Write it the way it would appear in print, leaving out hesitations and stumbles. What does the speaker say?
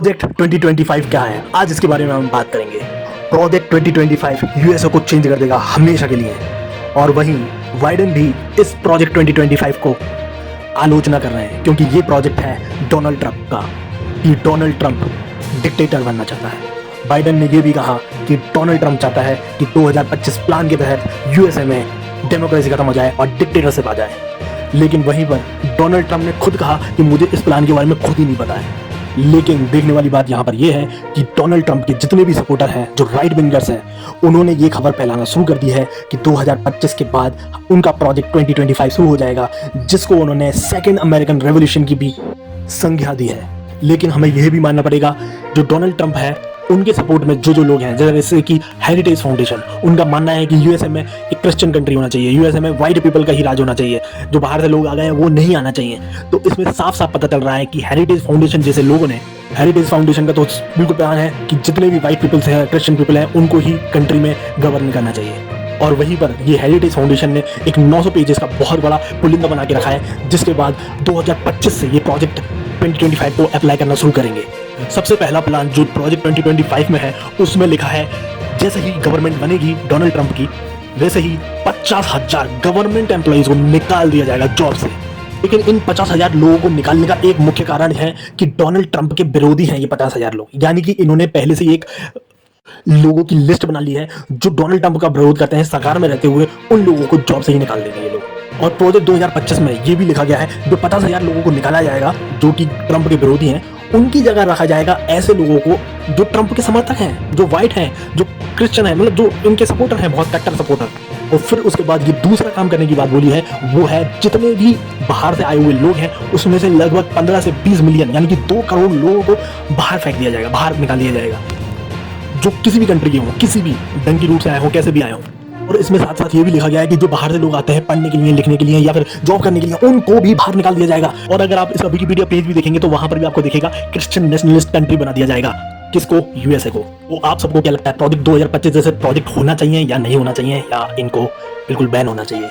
Project 2025 क्या है, आज इसके बारे में हम बात करेंगे। प्रोजेक्ट 2025 यूएसए को चेंज कर देगा हमेशा के लिए। और वहीं बाइडेन भी इस प्रोजेक्ट 2025 को आलोचना कर रहे हैं, क्योंकि ये प्रोजेक्ट है डोनाल्ड ट्रंप का, कि डोनाल्ड ट्रंप डिक्टेटर बनना चाहता है। बाइडेन ने यह भी कहा कि डोनाल्ड ट्रंप चाहता है कि 2025 प्लान के तहत यूएसए में डेमोक्रेसी खत्म हो जाए और डिक्टेटरशिप आ जाए। लेकिन वहीं पर डोनाल्ड ट्रंप ने खुद कहा कि मुझे इस प्लान के बारे में खुद ही नहीं पता है। लेकिन देखने वाली बात यहाँ पर यह है कि डोनाल्ड ट्रंप के जितने भी सपोर्टर हैं, जो राइट विंगर्स हैं, उन्होंने ये खबर फैलाना शुरू कर दी है कि 2025 के बाद उनका प्रोजेक्ट 2025 शुरू हो जाएगा, जिसको उन्होंने सेकेंड अमेरिकन रेवोल्यूशन की भी संज्ञा दी है। लेकिन हमें यह भी मानना पड़ेगा, जो डोनाल्ड ट्रंप है उनके सपोर्ट में जो लोग हैं, जैसे कि हेरिटेज फाउंडेशन, उनका मानना है कि यूएसए में एक क्रिश्चियन कंट्री होना चाहिए, यूएसए में वाइट पीपल का ही राज होना चाहिए, जो बाहर से लोग आ गए हैं वो नहीं आना चाहिए। तो इसमें साफ साफ पता चल रहा है कि हेरिटेज फाउंडेशन जैसे लोगों ने, हेरिटेज फाउंडेशन का तो बिल्कुल प्लान है कि जितने भी वाइट पीपल्स हैं, क्रिश्चियन पीपल हैं, उनको ही कंट्री में गवर्न करना चाहिए। और वहीं पर ये हेरिटेज फाउंडेशन ने एक 900 पेजेस का बहुत बड़ा पुलिंदा बना के रखा है, जिसके बाद 2025 से ये प्रोजेक्ट 2025 को अप्लाई करना शुरू करेंगे। सबसे पहला प्लान जो प्रोजेक्ट 2025 में है, उसमें लिखा है जैसे ही गवर्नमेंट बनेगी डोनाल्ड ट्रंप की, वैसे ही 50,000 गवर्नमेंट एम्प्लॉइज को निकाल दिया जाएगा जॉब से। लेकिन इन 50,000 लोगों को निकालने का एक मुख्य कारण है कि डोनाल्ड ट्रंप के विरोधी हैं ये 50,000 लोग, यानी कि इन्होंने पहले से एक लोगों की लिस्ट बना ली है जो डोनाल्ड ट्रंप का विरोध करते हैं सरकार में रहते हुए, उन लोगों को जॉब से ही निकाल देंगे ये लोग। और प्रोजेक्ट 2025 में ये भी लिखा गया है जो 50,000 लोगों को निकाला जाएगा जो कि ट्रंप के विरोधी हैं, उनकी जगह रखा जाएगा ऐसे लोगों को जो ट्रंप के समर्थक हैं, जो वाइट हैं, जो क्रिश्चियन हैं, मतलब जो इनके सपोर्टर हैं, बहुत कट्टर सपोर्टर। और फिर उसके बाद ये दूसरा काम करने की बात बोली है, वो है जितने भी बाहर से आए हुए लोग हैं उसमें से लगभग 15 से 20 मिलियन यानी कि 2 करोड़ लोगों को बाहर फेंक दिया जाएगा, बाहर निकाल दिया जाएगा, जो किसी भी कंट्री के हों, किसी भी ढंग की रूट से आए हों, कैसे भी आए हों। और इसमें साथ साथ ये भी लिखा गया है कि जो बाहर से लोग आते हैं पढ़ने के लिए, लिखने के लिए या फिर जॉब करने के लिए, उनको भी बाहर निकाल दिया जाएगा। और अगर आप इसका विकिपीडिया पेज भी देखेंगे तो वहां पर भी आपको दिखेगा क्रिश्चियन नेशनलिस्ट कंट्री बना दिया जाएगा। किसको? यूएसए को। तो आप सबको क्या लगता है, प्रोजेक्ट 2025 जैसे प्रोजेक्ट होना चाहिए या नहीं होना चाहिए, या इनको बिल्कुल बैन होना चाहिए?